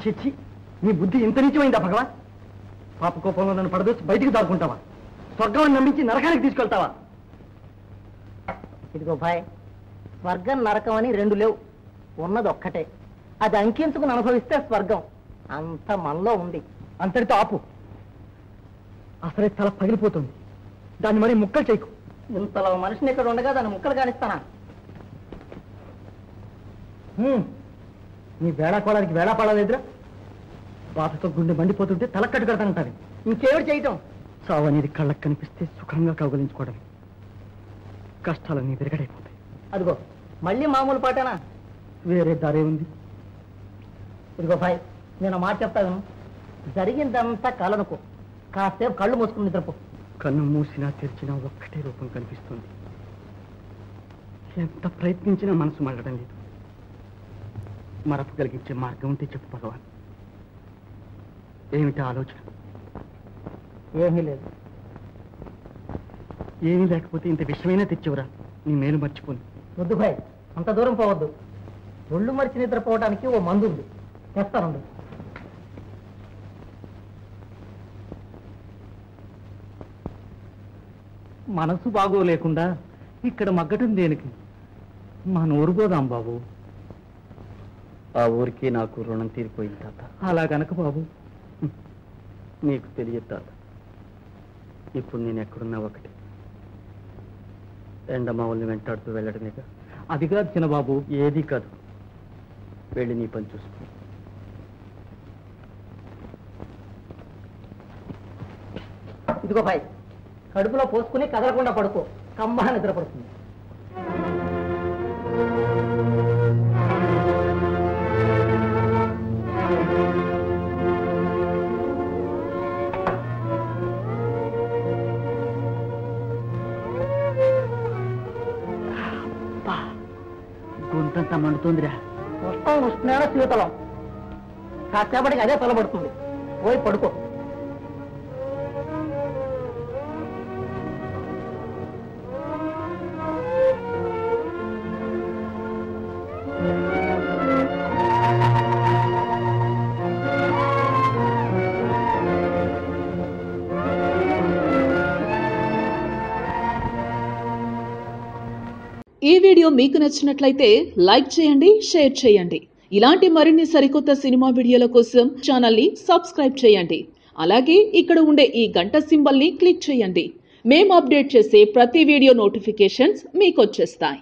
చిచ్చి, నీ బుద్ధి ఇంత నీచమైందా భగవాన్? పాప కోపంలో నన్ను పడదోసి బయటికి దాక్కుంటావా? స్వర్గాన్ని నమ్మించి నరకానికి తీసుకెళ్తావా? ఇదిగో భాయ్, స్వర్గం నరకం అని రెండు లేవు, ఉన్నది ఒక్కటే. అది అంకించుకుని అనుభవిస్తే స్వర్గం. అంత మనలో ఉంది. అంతటితో ఆపు. అసలే తల పగిలిపోతుంది, దాన్ని మరి ముక్కలు చేయకు. ఇంతలో మనిషిని ఇక్కడ ఉండగా దాన్ని ముక్కలు కానిస్తానా? నీ వేళాకోళానికి వేళా పడాలేదురా. బాధతో గుండె మండిపోతుంటే తలక్కట్టు కడతానంటారు. ఇంకేమిటి చేయటం? చావు అనేది కళ్ళకు కనిపిస్తే సుఖంగా కౌగలించుకోవడమే. కష్టాలన్నీ విరగడైపోతాయి. అదిగో మళ్ళీ మామూలు పాటేనా? వేరే దారే ఉంది. ఇదిగో భాయ్, నేను మాట చెప్తాను. జరిగిందంతా కలనుకో, కాసేపు కళ్ళు మూసుకుని నిద్రపో. కన్ను మూసినా తెరిచినా ఒక్కటే రూపం కనిపిస్తుంది. ఎంత ప్రయత్నించినా మనసు మళ్ళడం లేదు. మరపు కలిగించే మార్గం ఉంటే చెప్పు భగవాన్. ఏమిటి ఆలోచన? ఏమీ లేదు. ఏమీ లేకపోతే ఇంత విషయమైనా తెచ్చివరా, నీ మేలు మర్చిపోను. వద్దు భాయ్, అంత దూరం పోవద్దు. ఒళ్ళు మరిచి నిద్రపోవడానికి ఓ మందు ఉంది, తెస్తానండి. మనసు బాగోలేకుండా ఇక్కడ మగ్గటం దేనికి? మా నూరు పోదాం బాబు. ఆ ఊరికి నాకు రుణం తీరిపోయింది తాత. అలా గనక బాబు. నీకు తెలియదు తాత, ఇప్పుడు నేను ఎక్కడున్నా ఒకటి. ఎండమావుల్ని వెంటాడుతూ వెళ్ళడమేగా. అది కాదు చిన్నబాబు. ఏది కాదు, వెళ్ళి నీ పని చూసుకో. ఇదిగో భాయ్, కడుపులో పోసుకుని కదలకుండా పడుకో, కమ్మగా నిద్రపడుతుంది. గొంతంతా మండుతోందిరా. మొత్తం ఉష్ణాల శీతలం. కాసేపటికి అదే తలబడుతుంది. పోయి పడుకో. ఈ వీడియో మీకు నచ్చినట్లయితే లైక్ చేయండి, షేర్ చేయండి. ఇలాంటి మరిన్ని సరికొత్త సినిమా వీడియోల కోసం ఛానల్ని సబ్స్క్రైబ్ చేయండి. అలాగే ఇక్కడ ఉండే ఈ గంట సింబల్ని క్లిక్ చేయండి. మేము అప్డేట్ చేసే ప్రతి వీడియో నోటిఫికేషన్స్ మీకు వచ్చేస్తాయి.